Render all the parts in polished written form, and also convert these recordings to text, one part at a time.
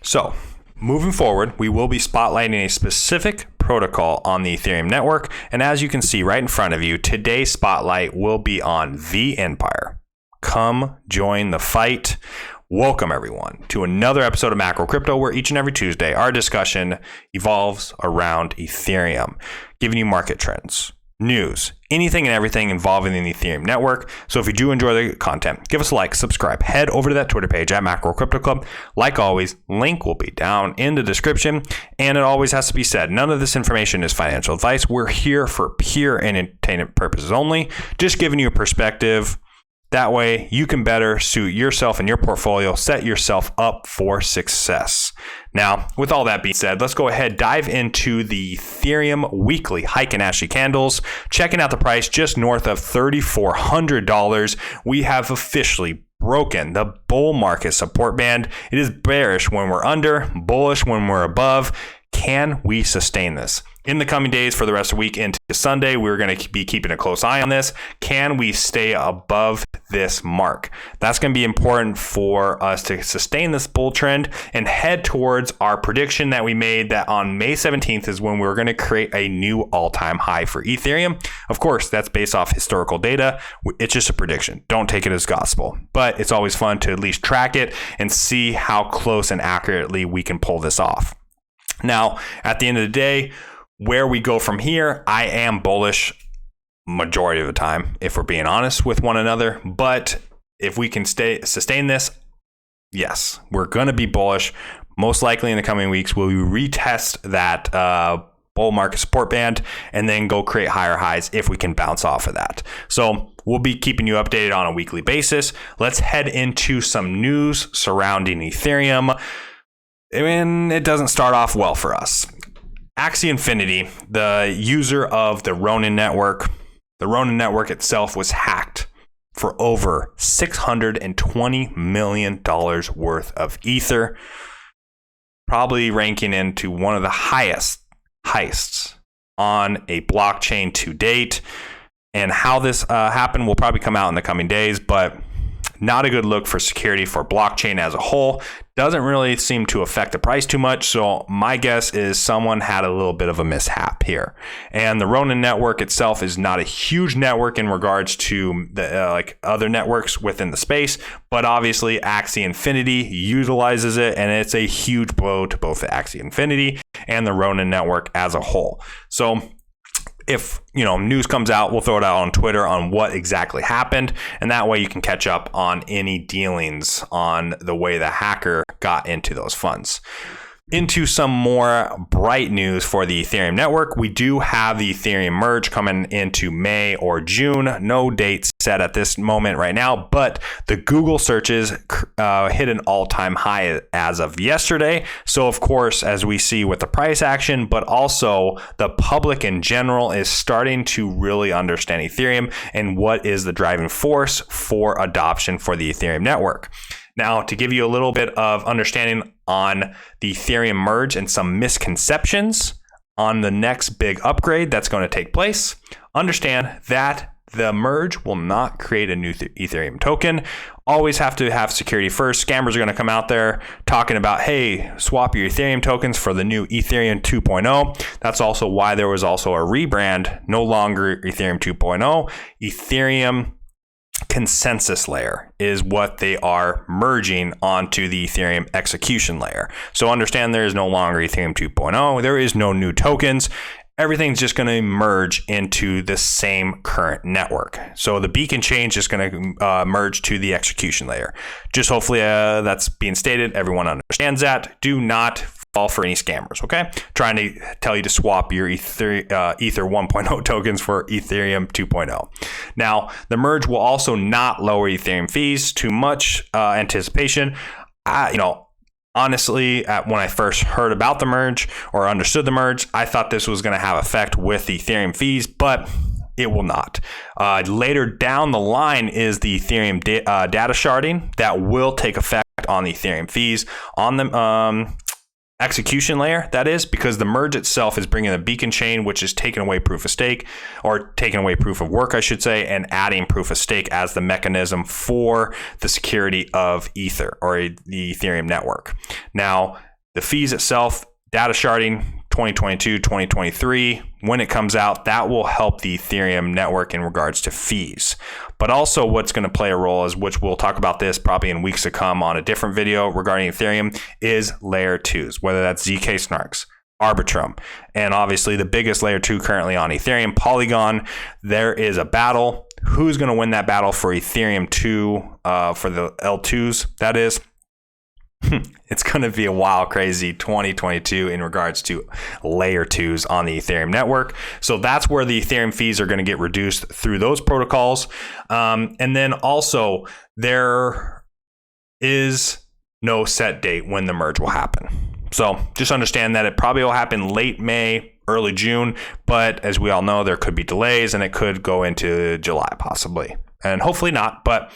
So moving forward, we will be spotlighting a specific protocol on the Ethereum network. And as you can see right in front of you, today's spotlight will be on vEmpire. Come join the fight. Welcome everyone to another episode of Macro Crypto, where each and every Tuesday our discussion evolves around Ethereum, giving you market trends, news, anything and everything involving the Ethereum network. So if you do enjoy the content, give us a like, subscribe, head over to that Twitter page at Macro Crypto Club. Like always, link will be down in the description. And it always has to be said, none of this information is financial advice. We're here for pure entertainment purposes only, just giving you a perspective. That way you can better suit yourself and your portfolio, set yourself up for success. Now, with all that being said, let's go ahead, dive into the Ethereum weekly hike and ashy candles. Checking out the price just north of $3,400. We have officially broken the bull market support band. It is bearish when we're under, bullish when we're above. Can we sustain this? In the coming days for the rest of the week into Sunday, we're going to be keeping a close eye on this. Can we stay above this mark? That's going to be important for us to sustain this bull trend and head towards our prediction that we made that on May 17th is when we're going to create a new all-time high for Ethereum. Of course, that's based off historical data. It's just a prediction. Don't take it as gospel, but it's always fun to at least track it and see how close and accurately we can pull this off. Now, at the end of the day, where we go from here, I am bullish majority of the time, if we're being honest with one another. But if we can sustain this, yes, we're going to be bullish. Most likely in the coming weeks, we'll retest that bull market support band and then go create higher highs if we can bounce off of that. So we'll be keeping you updated on a weekly basis. Let's head into some news surrounding Ethereum. And it doesn't start off well for us. Axie Infinity, the user of the Ronin network, the Ronin network itself was hacked for over $620 million worth of Ether, probably ranking into one of the highest heists on a blockchain to date. And how this happened will probably come out in the coming days, but not a good look for security for blockchain as a whole. Doesn't really seem to affect the price too much. So my guess is someone had a little bit of a mishap here. And the Ronin network itself is not a huge network in regards to the like other networks within the space, but obviously Axie Infinity utilizes it, and it's a huge blow to both the Axie Infinity and the Ronin network as a whole. So if news comes out, we'll throw it out on Twitter on what exactly happened, and that way you can catch up on any dealings on the way the hacker got into those funds. Into some more bright news for the Ethereum network, we do have the Ethereum merge coming into May or June. No date set at this moment right now, but the Google searches hit an all-time high as of yesterday. So of course, as we see with the price action, but also the public in general is starting to really understand Ethereum and what is the driving force for adoption for the Ethereum network. Now, to give you a little bit of understanding on the Ethereum merge and some misconceptions on the next big upgrade that's going to take place, understand that the merge will not create a new Ethereum token. Always have to have security first. Scammers are going to come out there talking about, hey, swap your Ethereum tokens for the new Ethereum 2.0. That's also why there was also a rebrand, no longer Ethereum 2.0. Ethereum consensus layer is what they are merging onto the Ethereum execution layer. So understand there is no longer Ethereum 2.0. There is no new tokens. Everything's just going to merge into the same current network. So the beacon chain is just going to merge to the execution layer. Just hopefully that's being stated. Everyone understands that. Do not fall for any scammers, okay? Trying to tell you to swap your Ether 1.0 tokens for Ethereum 2.0. Now, the merge will also not lower Ethereum fees. Too much anticipation. Honestly, when I first heard about the merge or understood the merge, I thought this was going to have effect with the Ethereum fees, but it will not. Later down the line is the Ethereum data sharding that will take effect on the Ethereum fees on the execution layer, that is, because the merge itself is bringing the beacon chain, which is taking away proof of stake, or taking away proof of work, I should say, and adding proof of stake as the mechanism for the security of Ether or the Ethereum network. Now, The fees itself, data sharding 2022, 2023, when it comes out, that will help the Ethereum network in regards to fees. But also what's going to play a role is, which we'll talk about this probably in weeks to come on a different video regarding Ethereum, is layer 2s, whether that's ZK Snarks, Arbitrum, and obviously the biggest layer 2 currently on Ethereum, Polygon. There is a battle. Who's going to win that battle for Ethereum 2, for the L2s, that is? It's going to be a wild, crazy 2022 in regards to layer 2s on the Ethereum network. So that's where the Ethereum fees are going to get reduced through those protocols. And then also there is no set date when the merge will happen. So just understand that it probably will happen late May, early June, but as we all know, there could be delays and it could go into July possibly, and hopefully not, but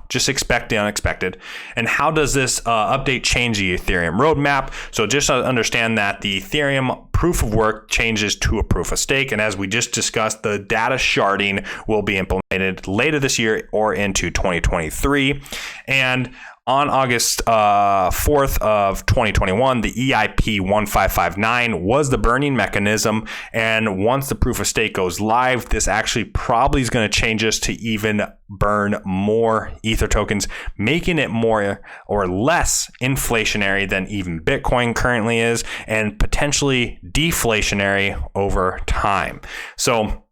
just expect the unexpected. And how does this update change the Ethereum roadmap? So just understand that the Ethereum proof of work changes to a proof of stake. And as we just discussed, the data sharding will be implemented later this year or into 2023. And on August 4th of 2021, the EIP 1559 was the burning mechanism. And once the proof of stake goes live, this actually probably is going to change us to even burn more Ether tokens, making it more or less inflationary than even Bitcoin currently is, and potentially deflationary over time. So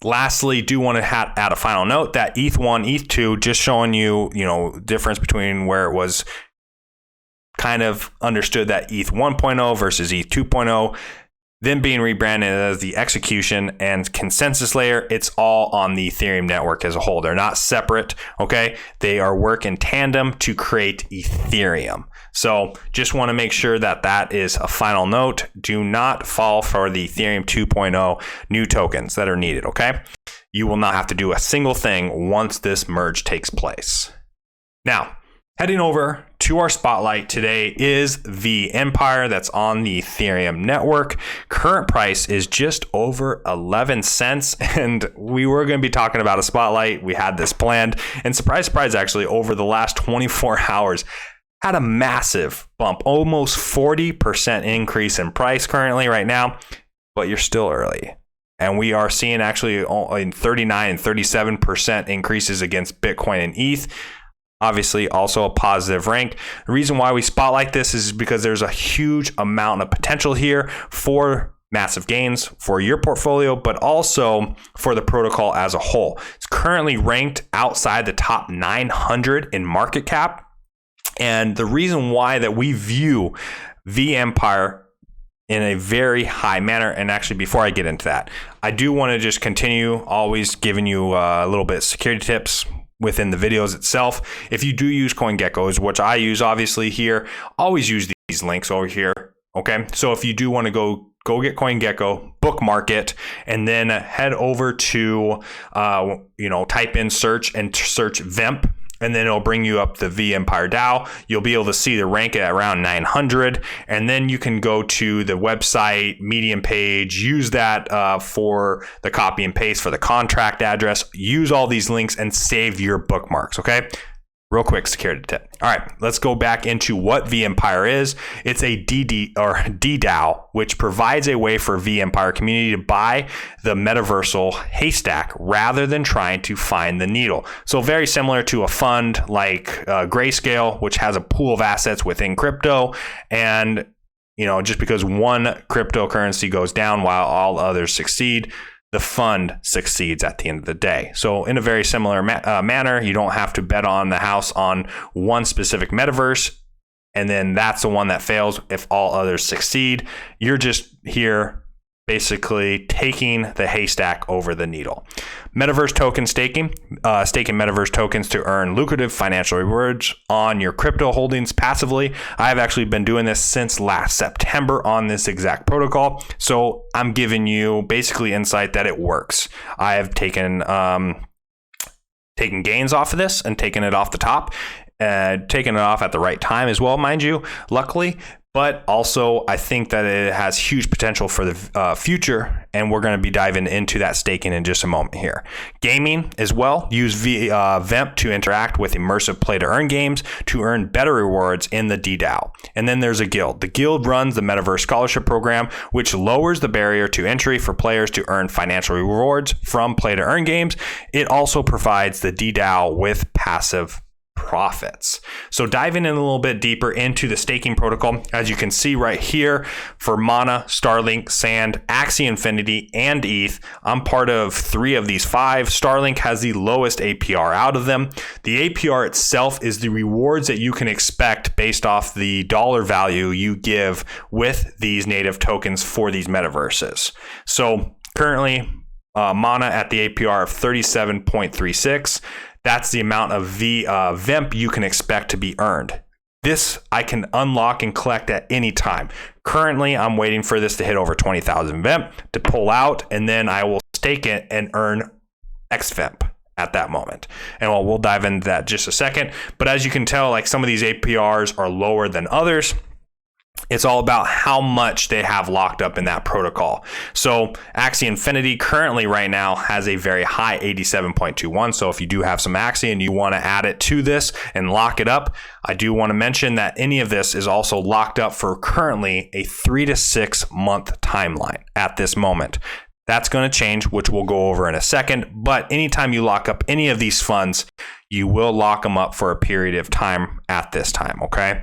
lastly, do want to add a final note that ETH1, ETH2, just showing you, difference between where it was kind of understood that ETH 1.0 versus ETH 2.0, then being rebranded as the execution and consensus layer. It's all on the Ethereum network as a whole. They're not separate, okay? They are work in tandem to create Ethereum. So just want to make sure that that is a final note. Do not fall for the Ethereum 2.0 new tokens that are needed, okay? You will not have to do a single thing once this merge takes place. Now, heading over to our spotlight today is vEmpire that's on the Ethereum network. Current price is just over 11 cents, and we were going to be talking about a spotlight. We had this planned, and surprise, surprise, actually, over the last 24 hours, had a massive bump, almost 40% increase in price currently right now, but you're still early. And we are seeing actually in 39 and 37% increases against Bitcoin and ETH. Obviously, also a positive rank. The reason why we spotlight this is because there's a huge amount of potential here for massive gains for your portfolio, but also for the protocol as a whole. It's currently ranked outside the top 900 in market cap. And the reason why that we view vEmpire in a very high manner, and actually before I get into that, I do want to just continue always giving you a little bit of security tips within the videos itself. If you do use CoinGecko, which I use obviously here, always use these links over here. Okay, so if you do want to go get CoinGecko, bookmark it, and then head over to type in search and search Vemp, and then it'll bring you up the vEmpire DAO. You'll be able to see the rank at around 900, and then you can go to the website Medium page, use that for the copy and paste for the contract address, use all these links and save your bookmarks, okay? Real quick security tip. All right, let's go back into what vEmpire is. It's a DDAO, which provides a way for vEmpire community to buy the metaversal haystack rather than trying to find the needle. So very similar to a fund like Grayscale, which has a pool of assets within crypto, and just because one cryptocurrency goes down while all others succeed, the fund succeeds at the end of the day. So in a very similar manner, you don't have to bet on the house on one specific metaverse, and then that's the one that fails if all others succeed. You're just here basically taking the haystack over the needle. Metaverse token staking metaverse tokens to earn lucrative financial rewards on your crypto holdings passively. I've actually been doing this since last September on this exact protocol. So I'm giving you basically insight that it works. I have taken gains off of this and taken it off the top, taken it off at the right time as well, mind you, luckily, But also, I think that it has huge potential for the future, and we're going to be diving into that staking in just a moment here. Gaming as well. Use vEmp to interact with immersive play-to-earn games to earn better rewards in the DDAO. And then there's a guild. The guild runs the Metaverse Scholarship Program, which lowers the barrier to entry for players to earn financial rewards from play-to-earn games. It also provides the DDAO with passive profits. So diving in a little bit deeper into the staking protocol, as you can see right here for Mana, Starlink, Sand, Axie Infinity, and ETH, I'm part of 3 of these 5. Starlink has the lowest APR out of them. The APR itself is the rewards that you can expect based off the dollar value you give with these native tokens for these metaverses. So currently, Mana at the APR of 37.36. That's the amount of vEmp you can expect to be earned. This I can unlock and collect at any time. Currently, I'm waiting for this to hit over 20,000 vEmp to pull out, and then I will stake it and earn xVEmp at that moment. And we'll dive into that in just a second. But as you can tell, like some of these APRs are lower than others. It's all about how much they have locked up in that protocol. So Axie Infinity currently right now has a very high 87.21. So if you do have some Axie and you want to add it to this and lock it up, I do want to mention that any of this is also locked up for currently a 3 to 6 month timeline at this moment. That's going to change, which we'll go over in a second. But anytime you lock up any of these funds, you will lock them up for a period of time at this time. Okay.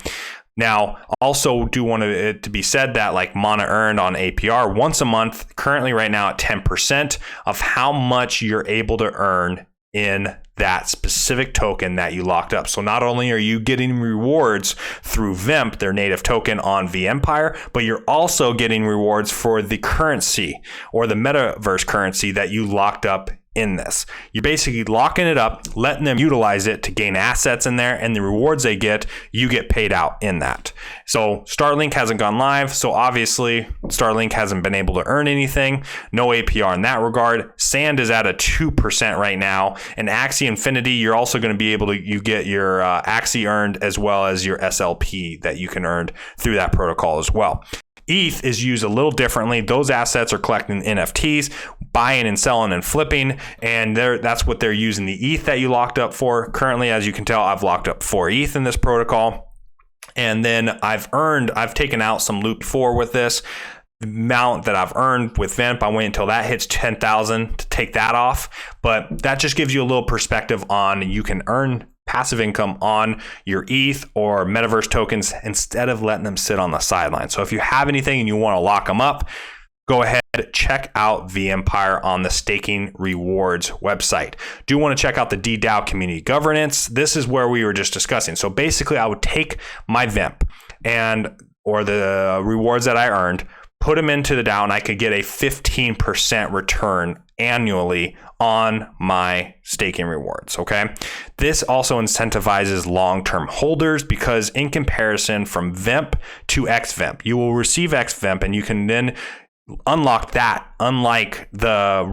Now, also do want it to be said that like Mana earned on APR once a month, currently right now at 10% of how much you're able to earn in that specific token that you locked up. So not only are you getting rewards through vEmp, their native token on vEmpire, but you're also getting rewards for the currency or the Metaverse currency that you locked up in this. You're basically locking it up, letting them utilize it to gain assets in there, and the rewards they get, you get paid out in that. So Starlink hasn't gone live, so obviously Starlink hasn't been able to earn anything. No APR in that regard. Sand is at a 2% right now, and Axie Infinity, you're also going to be able to, you get your Axie earned as well as your SLP that you can earn through that protocol as well. ETH is used a little differently. Those assets are collecting NFTs, buying and selling and flipping, and that's what they're using the ETH that you locked up for. Currently, as you can tell, I've locked up 4 ETH in this protocol. And then I've taken out some loot before with this. The amount that I've earned with vEmp, I wait until that hits 10,000 to take that off. But that just gives you a little perspective on you can earn passive income on your ETH or Metaverse tokens instead of letting them sit on the sideline. So if you have anything and you want to lock them up, go ahead, check out vEmpire on the Staking Rewards website. Do want to check out the DDAO community governance. This is where we were just discussing. So basically I would take my vEmp or the rewards that I earned, put them into the DAO, and I could get a 15% return annually on my staking rewards. Okay. This also incentivizes long-term holders because in comparison from vEmp to xVEmp, you will receive xVEmp and you can then unlock that. Unlike the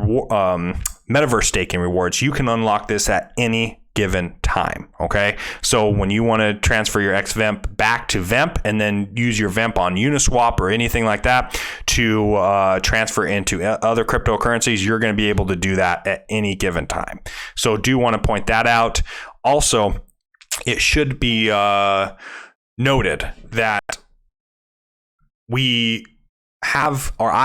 Metaverse staking rewards, you can unlock this at any given time. Okay. So when you want to transfer your xVEmp back to vEmp and then use your vEmp on Uniswap or anything like that to transfer into other cryptocurrencies, you're going to be able to do that at any given time. So do want to point that out. Also, it should be noted that I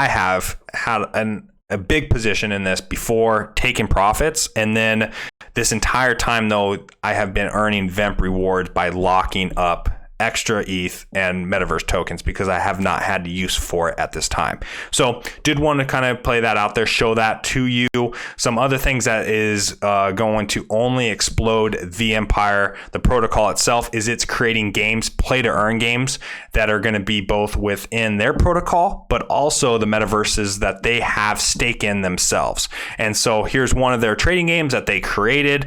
have had a big position in this before taking profits, and then this entire time though I have been earning vEmp rewards by locking up extra ETH and Metaverse tokens because I have not had use for it at this time. So did want to kind of play that out there, show that to you. Some other things that is going to only explode vEmpire, the protocol itself, is it's creating games, play to earn games that are going to be both within their protocol, but also the metaverses that they have stake in themselves. And so here's one of their trading games that they created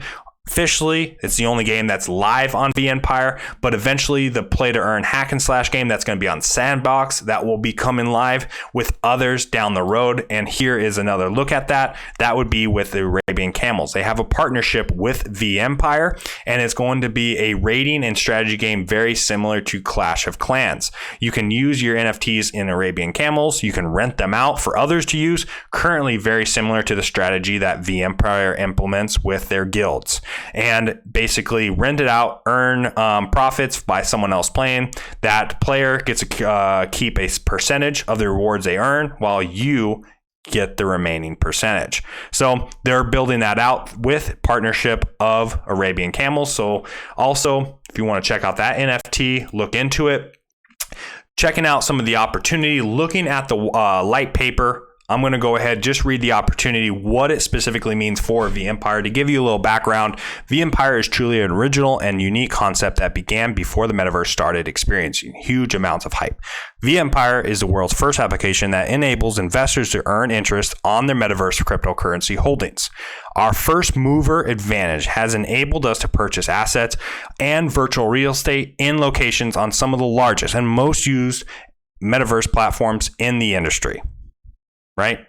Officially, it's the only game that's live on vEmpire, but eventually the play to earn hack and slash game that's going to be on Sandbox that will be coming live with others down the road. And here is another look at that. That would be with the Arabian Camels. They have a partnership with vEmpire, and it's going to be a raiding and strategy game very similar to Clash of Clans. You can use your NFTs in Arabian Camels. You can rent them out for others to use. Currently very similar to the strategy that vEmpire implements with their guilds. And basically rent it out, earn profits by someone else playing. That player gets to keep a percentage of the rewards they earn, while you get the remaining percentage. So they're building that out with partnership of Arabian Camels. So also, if you want to check out that NFT, look into it. Checking out some of the opportunity, looking at the light paper. I'm going to go ahead, just read the opportunity, what it specifically means for vEmpire. To give you a little background, vEmpire is truly an original and unique concept that began before the Metaverse started experiencing huge amounts of hype. vEmpire is the world's first application that enables investors to earn interest on their Metaverse cryptocurrency holdings. Our first mover advantage has enabled us to purchase assets and virtual real estate in locations on some of the largest and most used Metaverse platforms in the industry. Right?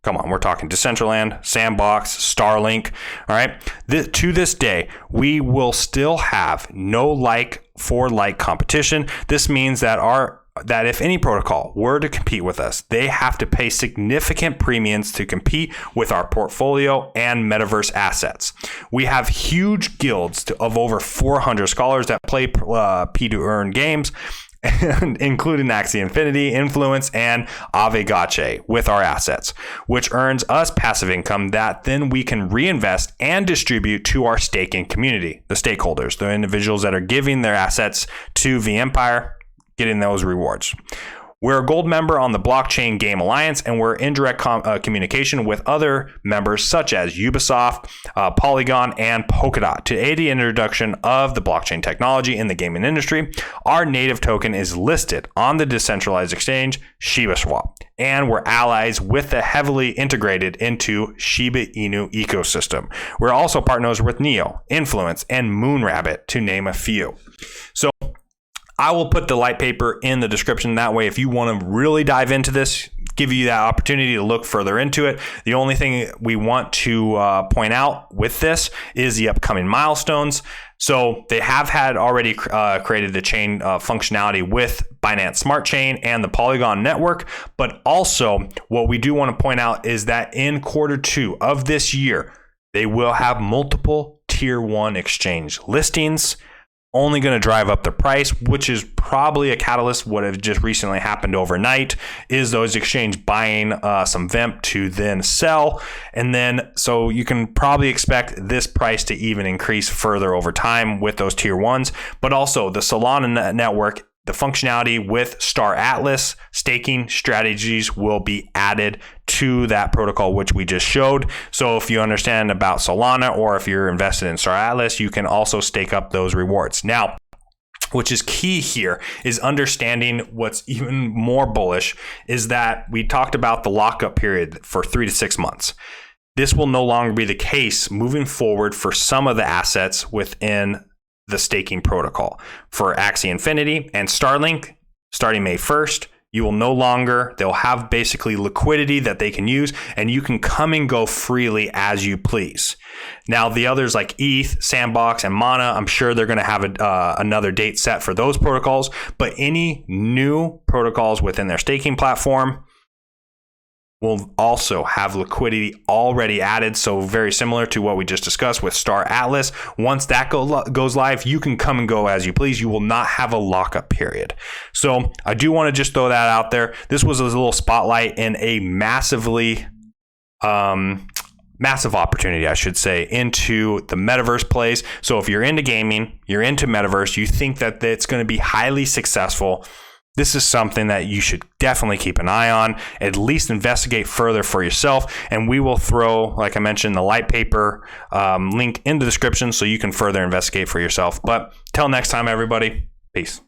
Come on, we're talking Decentraland, Sandbox, Starlink. All right. To this day, we will still have no like-for-like competition. This means that if any protocol were to compete with us, they have to pay significant premiums to compete with our portfolio and Metaverse assets. We have huge guilds of over 400 scholars that play P2Earn games, including Axie Infinity, Influence, and Ave Gache with our assets, which earns us passive income that then we can reinvest and distribute to our staking community, the stakeholders, the individuals that are giving their assets to vEmpire, getting those rewards. We're a gold member on the Blockchain Game Alliance, and we're in direct communication with other members such as Ubisoft, Polygon, and Polkadot to aid the introduction of the blockchain technology in the gaming industry. Our native token is listed on the decentralized exchange ShibaSwap, and we're allies with the heavily integrated into Shiba Inu ecosystem. We're also partners with Neo, Influence, and Moonrabbit, to name a few. So I will put the light paper in the description. That way, if you want to really dive into this, give you that opportunity to look further into it. The only thing we want to point out with this is the upcoming milestones. So they have had already created the chain functionality with Binance Smart Chain and the Polygon network. But also what we do want to point out is that in Q2 of this year, they will have multiple tier 1 exchange listings, only going to drive up the price, which is probably a catalyst. What have just recently happened overnight is those exchange buying some VEMP to then sell. And then, so you can probably expect this price to even increase further over time with those tier 1s, but also the Solana network. The functionality with Star Atlas staking strategies will be added to that protocol, which we just showed. So if you understand about Solana, or if you're invested in Star Atlas, you can also stake up those rewards. Now, which is key here is understanding what's even more bullish is that we talked about the lockup period for 3 to 6 months. This will no longer be the case moving forward for some of the assets within the staking protocol. For Axie Infinity and Starlink, starting May 1st, you will no longer, they'll have basically liquidity that they can use, and you can come and go freely as you please. Now, the others like ETH, Sandbox, and Mana, I'm sure they're going to have another date set for those protocols, but any new protocols within their staking platform will also have liquidity already added. So very similar to what we just discussed with Star Atlas. Once that goes live, you can come and go as you please. You will not have a lockup period. So I do want to just throw that out there. This was a little spotlight in a massive opportunity, I should say, into the Metaverse plays. So if you're into gaming, you're into Metaverse, you think that it's going to be highly successful, this is something that you should definitely keep an eye on, at least investigate further for yourself. And we will throw, like I mentioned, the light paper link in the description so you can further investigate for yourself. But till next time, everybody, peace.